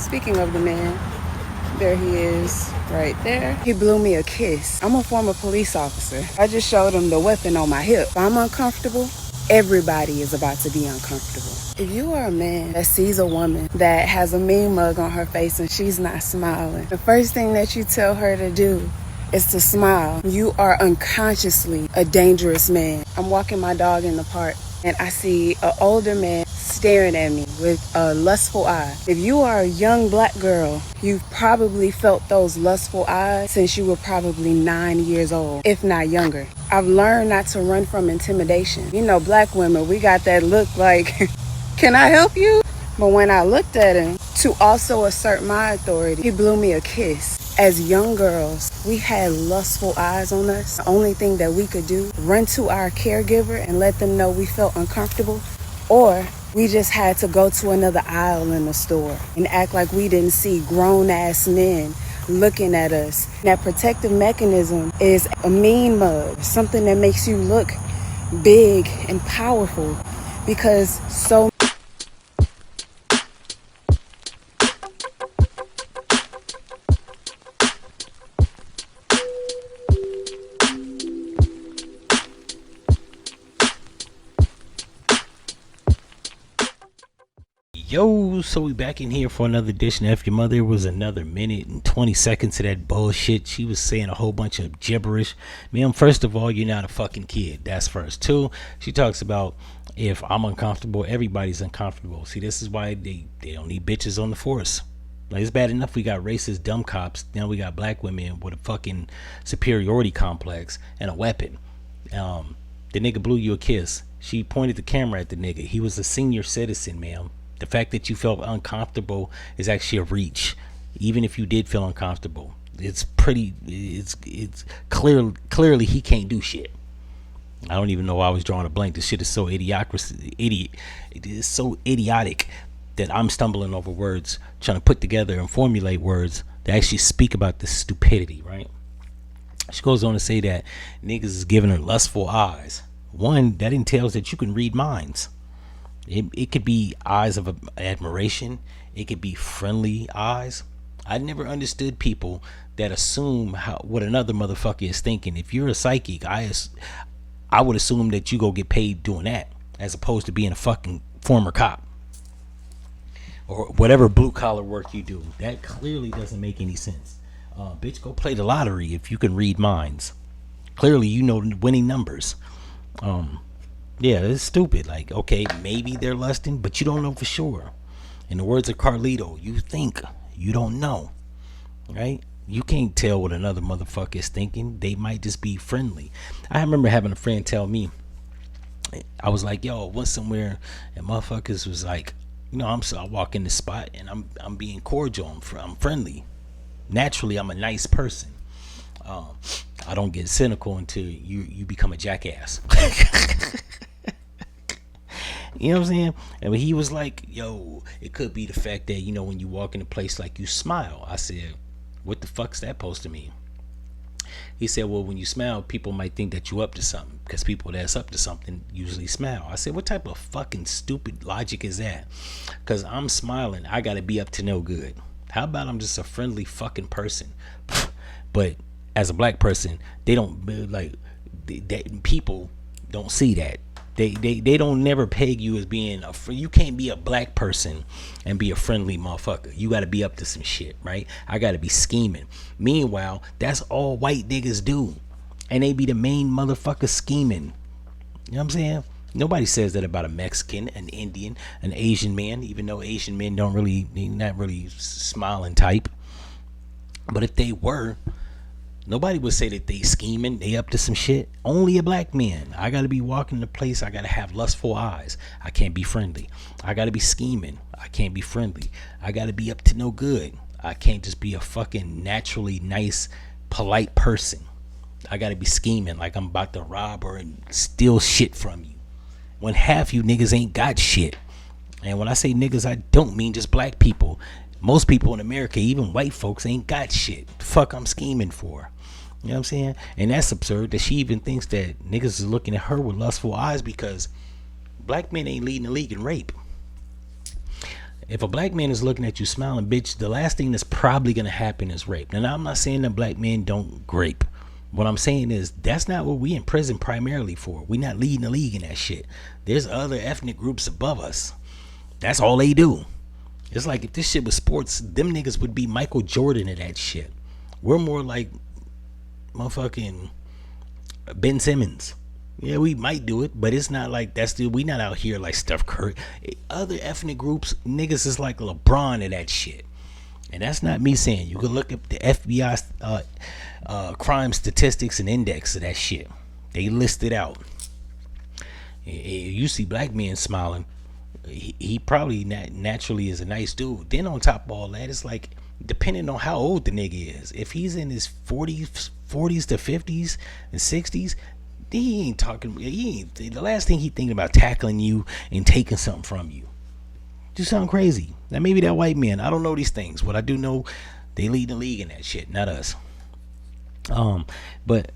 Speaking of the man, there he is right there. He blew me a kiss. I'm a former police officer. I just showed him the weapon on my hip. If I'm uncomfortable, everybody is about to be uncomfortable. If you are a man that sees a woman that has a mean mug on her face and she's not smiling, the first thing that you tell her to do is to smile. You are unconsciously a dangerous man. I'm walking my dog in the park and I see an older man staring at me with a lustful eye. If you are a young black girl, you've probably felt those lustful eyes since you were probably 9 years old, if not younger. I've learned not to run from intimidation. You know, black women, we got that look like, can I help you? But when I looked at him to also assert my authority, he blew me a kiss. As young girls, we had lustful eyes on us. The only thing that we could do, run to our caregiver and let them know we felt uncomfortable, or we just had to go to another aisle in the store and act like we didn't see grown-ass men looking at us. That protective mechanism is a mean mug, something that makes you look big and powerful, because so Yo, so we back in here for another edition of F-ya-Motha. It was another minute and 20 seconds of that bullshit. She was saying a whole bunch of gibberish. Ma'am, first of all, you're not a fucking kid. That's first. Two, she talks about if I'm uncomfortable, everybody's uncomfortable. See, this is why they don't need bitches on the force. Like, it's bad enough we got racist dumb cops. Now we got black women with a fucking superiority complex and a weapon. The nigga blew you a kiss. She pointed the camera at the nigga. He was a senior citizen, ma'am. The fact that you felt uncomfortable is actually a reach. Even if you did feel uncomfortable, it's clearly he can't do shit. I don't even know why I was drawing a blank. This shit is so it is so idiotic that I'm stumbling over words, trying to put together and formulate words that actually speak about this stupidity, right? She goes on to say that niggas is giving her lustful eyes. One, that entails that you can read minds. It could be eyes of admiration. It could be friendly eyes. I never understood people that assume what another motherfucker is thinking. If you're a psychic, I would assume that you go get paid doing that, as opposed to being a fucking former cop or whatever blue collar work you do. That clearly doesn't make any sense. Bitch, go play the lottery if you can read minds. Clearly, you know winning numbers. Yeah, it's stupid. Like, okay, maybe they're lusting, but you don't know for sure. In the words of Carlito, you think, you don't know, right? You can't tell what another motherfucker is thinking. They might just be friendly. I remember having a friend tell me, I was like, yo, I went somewhere, and motherfuckers was like, you know, I walk in the spot, and I'm being cordial, I'm friendly. Naturally, I'm a nice person. I don't get cynical until you become a jackass. You know what I'm saying? And he was like, yo, it could be the fact that, you know, when you walk in a place, like, you smile. I said, what the fuck's that supposed to mean? He said, well, when you smile, people might think that you up to something, because people that's up to something usually smile. I said, what type of fucking stupid logic is that? Because I'm smiling, I gotta be up to no good. How about I'm just a friendly fucking person? But as a black person, they don't like that. People don't see that. They don't never peg you as being you can't be a black person and be a friendly motherfucker. You got to be up to some shit, right? I got to be scheming. Meanwhile, that's all white niggas do, and they be the main motherfucker scheming. You know what I'm saying? Nobody says that about a Mexican, an Indian, an Asian man, even though Asian men they're not really smiling type. But if they were, nobody would say that they scheming, they up to some shit. Only a black man. I gotta be walking the place, I gotta have lustful eyes. I can't be friendly. I gotta be scheming. I can't be friendly. I gotta be up to no good. I can't just be a fucking naturally nice, polite person. I gotta be scheming like I'm about to rob or steal shit from you. When half you niggas ain't got shit. And when I say niggas, I don't mean just black people. Most people in America, even white folks, ain't got shit. The fuck I'm scheming for? You know what I'm saying? And that's absurd that she even thinks that niggas is looking at her with lustful eyes, because black men ain't leading the league in rape. If a black man is looking at you smiling, bitch, the last thing that's probably gonna happen is rape. Now I'm not saying that black men don't grape. What I'm saying is that's not what we in prison primarily for. We not leading the league in that shit. There's other ethnic groups above us. That's all they do. It's like if this shit was sports, them niggas would be Michael Jordan of that shit. We're more like motherfucking Ben Simmons. Yeah, we might do it, but it's not like that's the we not out here like Steph Curry. Other ethnic groups, niggas is like LeBron of that shit. And that's not me saying. You can look up the FBI crime statistics and index of that shit. They list it out. You see black men smiling. He probably naturally is a nice dude. Then on top of all that, it's like depending on how old the nigga is. If he's in his 40s to 50s and 60s, he ain't talking. The last thing he thinking about tackling you and taking something from you. You sound crazy. Now maybe that white man. I don't know these things. What I do know, they lead the league in that shit, not us. But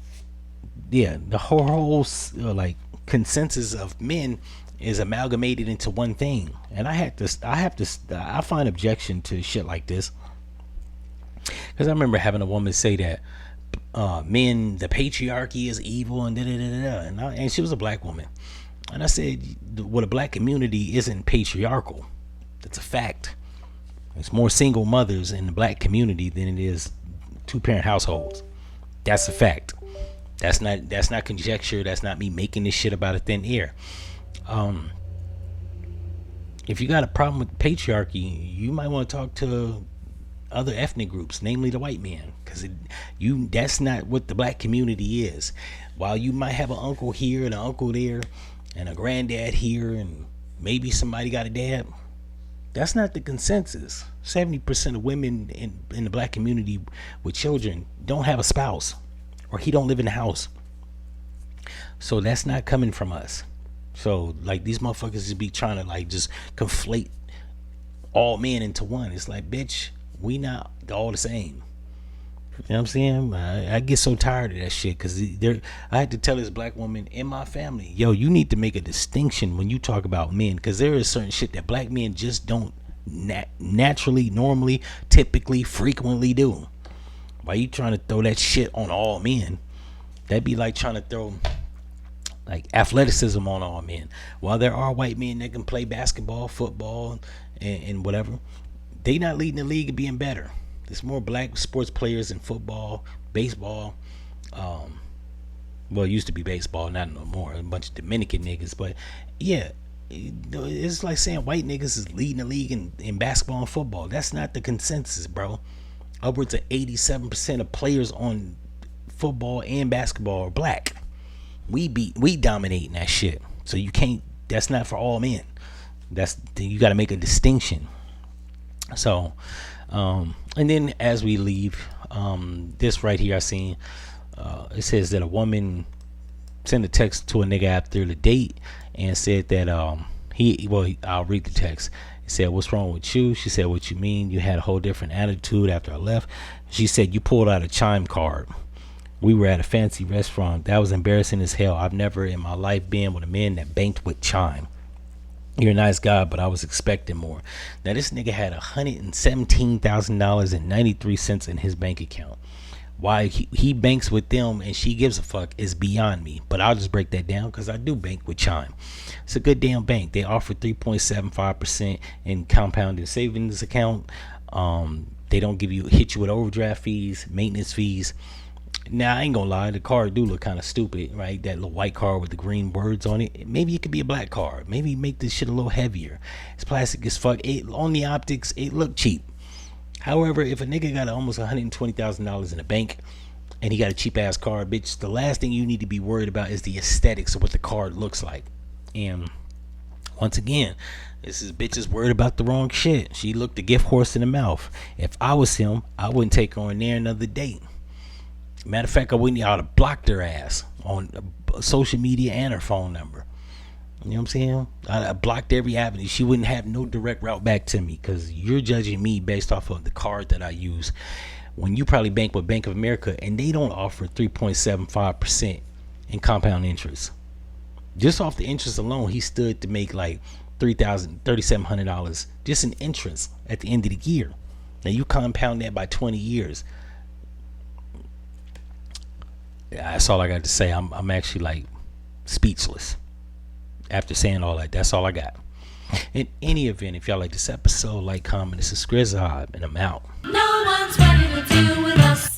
yeah, the whole like consensus of men is amalgamated into one thing, and I find objection to shit like this because I remember having a woman say that men, the patriarchy is evil and da da da da, and she was a black woman, and I said, well, the black community isn't patriarchal. That's a fact. There's more single mothers in the black community than it is two-parent households. That's a fact. That's not conjecture. That's not me making this shit about a thin air. If you got a problem with patriarchy, you might want to talk to other ethnic groups, namely the white man, because that's not what the black community is. While you might have an uncle here and an uncle there and a granddad here and maybe somebody got a dad, that's not the consensus. 70% of women in the black community with children don't have a spouse, or he don't live in the house. So that's not coming from us. So like these motherfuckers just be trying to like just conflate all men into one. It's like, bitch, we not all the same. You know what I'm saying? I get so tired of that shit because I had to tell this black woman in my family, yo, you need to make a distinction when you talk about men, because there is certain shit that black men just don't naturally, normally, typically, frequently do. Why you trying to throw that shit on all men? That'd be like trying to throw like athleticism on all men. While there are white men that can play basketball, football, and whatever, they not leading the league and being better. There's more black sports players in football, baseball. Well, it used to be baseball, not no more. A bunch of Dominican niggas, but yeah, it's like saying white niggas is leading the league in basketball and football. That's not the consensus, bro. Upwards of 87% of players on football and basketball are black. We dominating that shit. So you can't. That's not for all men. You got to make a distinction. So, and then as we leave, this right here I seen, it says that a woman sent a text to a nigga after the date and said that I'll read the text. He said, "What's wrong with you?" She said, "What you mean? You had a whole different attitude after I left." She said, "You pulled out a Chime card. We were at a fancy restaurant. That was embarrassing as hell. I've never in my life been with a man that banked with Chime. You're a nice guy, but I was expecting more." Now this nigga had $117,000.93 in his bank account. Why he banks with them and she gives a fuck is beyond me. But I'll just break that down because I do bank with Chime. It's a good damn bank. They offer 3.75% in compounded savings account. They don't hit you with overdraft fees, maintenance fees. Now I ain't gonna lie, the card do look kind of stupid, right? That little white card with the green words on it. Maybe it could be a black card. Maybe make this shit a little heavier. It's plastic as fuck. On the optics, it looked cheap. However, if a nigga got almost $120,000 in the bank and he got a cheap ass card, bitch, the last thing you need to be worried about is the aesthetics of what the card looks like. And once again, this is bitches worried about the wrong shit. She looked the gift horse in the mouth. If I was him, I wouldn't take her on there another date. Matter of fact, I wouldn't ought to block their ass on social media and her phone number. You know what I'm saying? I blocked every avenue. She wouldn't have no direct route back to me because you're judging me based off of the card that I use. When you probably bank with Bank of America and they don't offer 3.75% in compound interest. Just off the interest alone, he stood to make like $3,700 just in entrance at the end of the year. Now you compound that by 20 years. That's all I got to say. I'm actually like speechless after saying all that. That's all I got. In any event, if y'all like this episode, like, comment, and subscribe, and I'm out. No one's ready to deal with us.